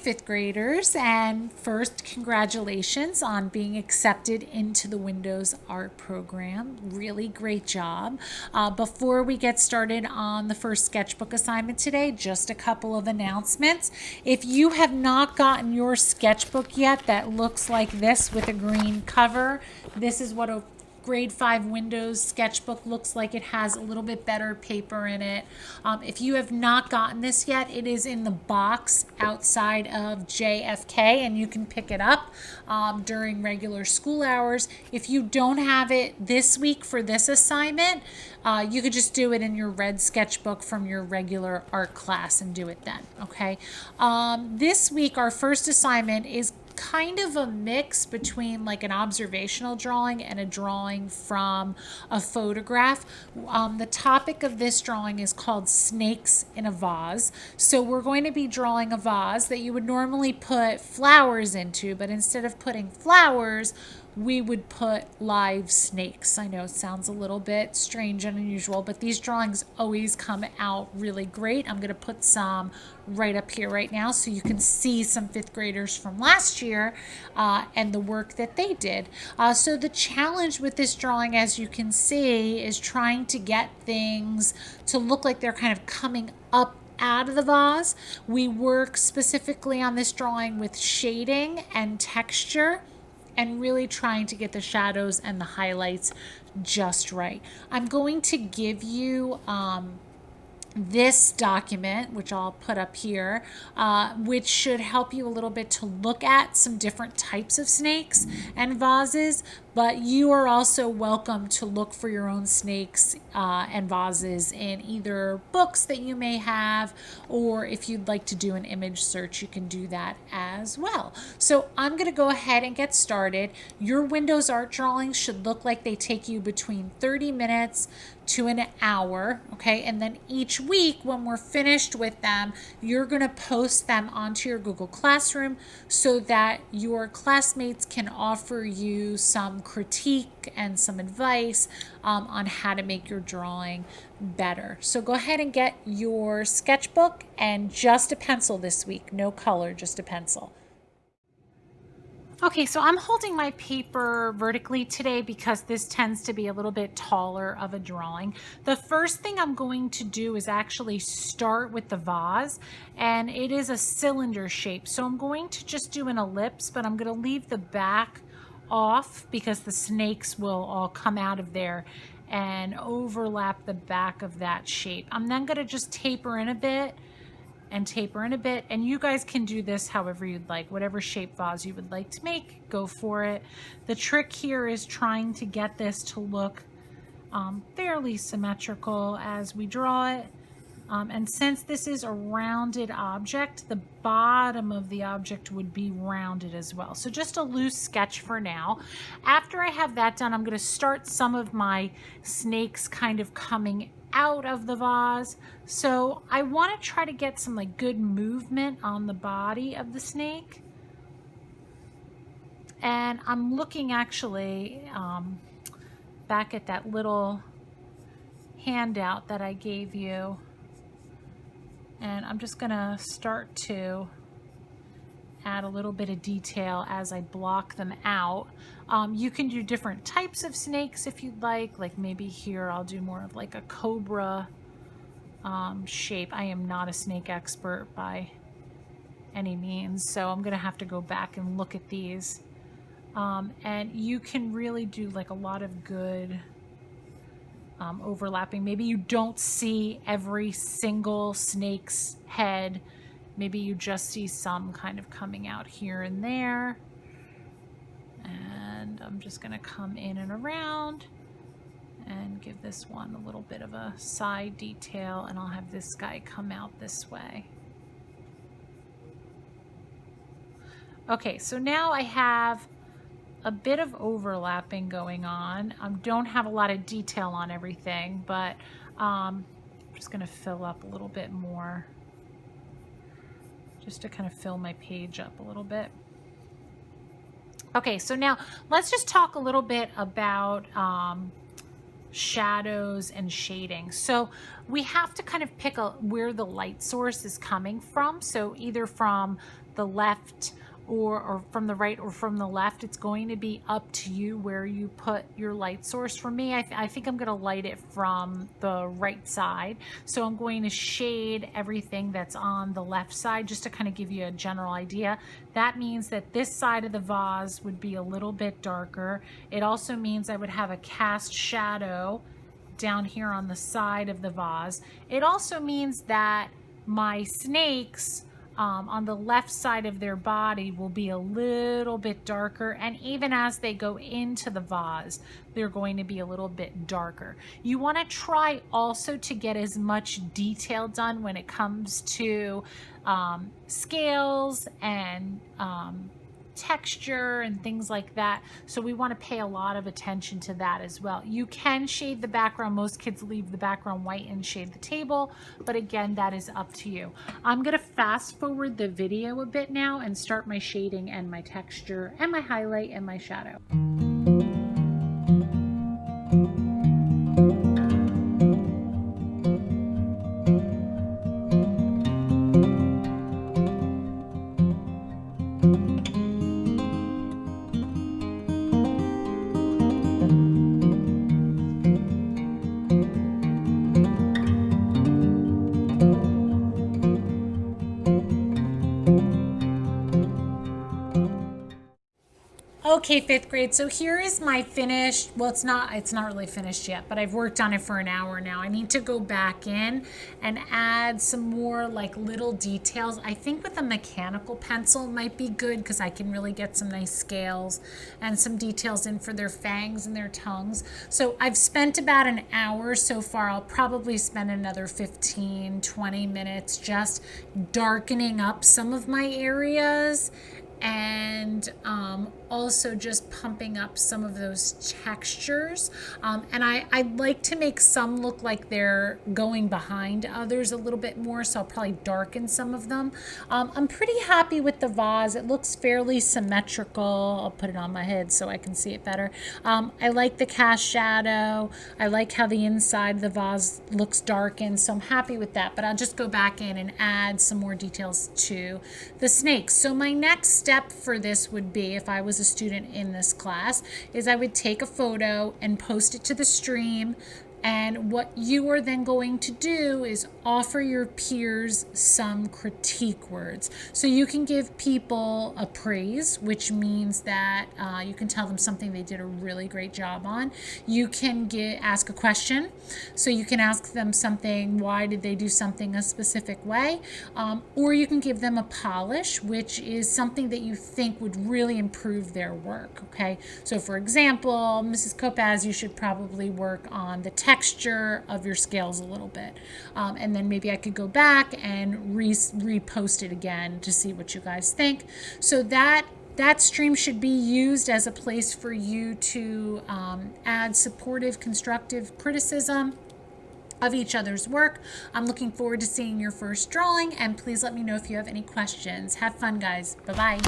fifth graders, and first, congratulations on being accepted into the Windows Art program. Really great job. Before we get started on the first sketchbook assignment today, just a couple of announcements. If you have not gotten your sketchbook yet that looks like this with a green cover, this is what a grade 5 Windows sketchbook looks like. It has a little bit better paper in it. If you have not gotten this yet, it is in the box outside of JFK, and you can pick it up during regular school hours. If you don't have it this week for this assignment, you could just do it in your red sketchbook from your regular art class and do it then, okay? This week, our first assignment is kind of a mix between like an observational drawing and a drawing from a photograph. The topic of this drawing is called Snakes in a Vase. So we're going to be drawing a vase that you would normally put flowers into, but instead of putting flowers, we would put live snakes. I know it sounds a little bit strange and unusual, but these drawings always come out really great. I'm going to put some right up here right now so you can see some fifth graders from last year and the work that they did. So the challenge with this drawing, as you can see, is trying to get things to look like they're kind of coming up out of the vase. We work specifically on this drawing with shading and texture, and really trying to get the shadows and the highlights just right. I'm going to give you this document, which I'll put up here, which should help you a little bit to look at some different types of snakes and vases, but you are also welcome to look for your own snakes and vases in either books that you may have, or if you'd like to do an image search, you can do that as well. So I'm going to go ahead and get started. Your Windows art drawings should look like they take you between 30 minutes to an hour, okay? And then each week when we're finished with them, you're going to post them onto your Google Classroom so that your classmates can offer you some critique and some advice on how to make your drawing better. So go ahead and get your sketchbook and just a pencil this week. No color, just a pencil. Okay, so I'm holding my paper vertically today because this tends to be a little bit taller of a drawing. The first thing I'm going to do is actually start with the vase, and it is a cylinder shape. So I'm going to just do an ellipse, but I'm going to leave the back off because the snakes will all come out of there and overlap the back of that shape. I'm then going to just taper in a bit and taper in a bit, and you guys can do this however you'd like. Whatever shape vase you would like to make, go for it. The trick here is trying to get this to look fairly symmetrical as we draw it. And since this is a rounded object, the bottom of the object would be rounded as well. So just a loose sketch for now. After I have that done, I'm going to start some of my snakes kind of coming out of the vase. So I want to try to get some like good movement on the body of the snake. And I'm looking actually back at that little handout that I gave you. And I'm just gonna start to add a little bit of detail as I block them out. You can do different types of snakes if you'd like maybe here I'll do more of like a cobra shape. I am not a snake expert by any means, so I'm gonna have to go back and look at these. And you can really do like a lot of good overlapping. Maybe you don't see every single snake's head. Maybe you just see some kind of coming out here and there. And I'm just going to come in and around and give this one a little bit of a side detail, and I'll have this guy come out this way. Okay, so now I have a bit of overlapping going on. Don't have a lot of detail on everything, but I'm just going to fill up a little bit more just to kind of fill my page up a little bit. Okay, so now let's just talk a little bit about shadows and shading. So we have to kind of pick where the light source is coming from. So either from the left or from the right or from the left. It's going to be up to you where you put your light source. For me, I think I'm going to light it from the right side. So I'm going to shade everything that's on the left side just to kind of give you a general idea. That means that this side of the vase would be a little bit darker. It also means I would have a cast shadow down here on the side of the vase. It also means that my snakes on the left side of their body will be a little bit darker, and even as they go into the vase, they're going to be a little bit darker. You want to try also to get as much detail done when it comes to scales and texture and things like that. So we want to pay a lot of attention to that as well. You can shade the background. Most kids leave the background white and shade the table, but again, that is up to you. I'm going to fast forward the video a bit now and start my shading and my texture and my highlight and my shadow. Okay, fifth grade, so here is my finished, well, it's not really finished yet, but I've worked on it for an hour now. I need to go back in and add some more like little details. I think with a mechanical pencil might be good because I can really get some nice scales and some details in for their fangs and their tongues. So I've spent about an hour so far. I'll probably spend another 15-20 minutes just darkening up some of my areas and also just pumping up some of those textures. And I like to make some look like they're going behind others a little bit more, so I'll probably darken some of them. I'm pretty happy with the vase. It looks fairly symmetrical. I'll put it on my head so I can see it better. I like the cast shadow. I like how the inside of the vase looks darkened, so I'm happy with that. But I'll just go back in and add some more details to the snakes. So my next step for this would be, if I was a student in this class, is I would take a photo and post it to the stream. And what you are then going to do is offer your peers some critique words. So you can give people a praise, which means that you can tell them something they did a really great job on. You can ask a question. So you can ask them something, why did they do something a specific way? Or you can give them a polish, which is something that you think would really improve their work, okay? So for example, Mrs. Kopaz, you should probably work on the texture of your scales a little bit. And then maybe I could go back and repost it again to see what you guys think. So that stream should be used as a place for you to add supportive, constructive criticism of each other's work. I'm looking forward to seeing your first drawing, and please let me know if you have any questions. Have fun, guys. Bye-bye.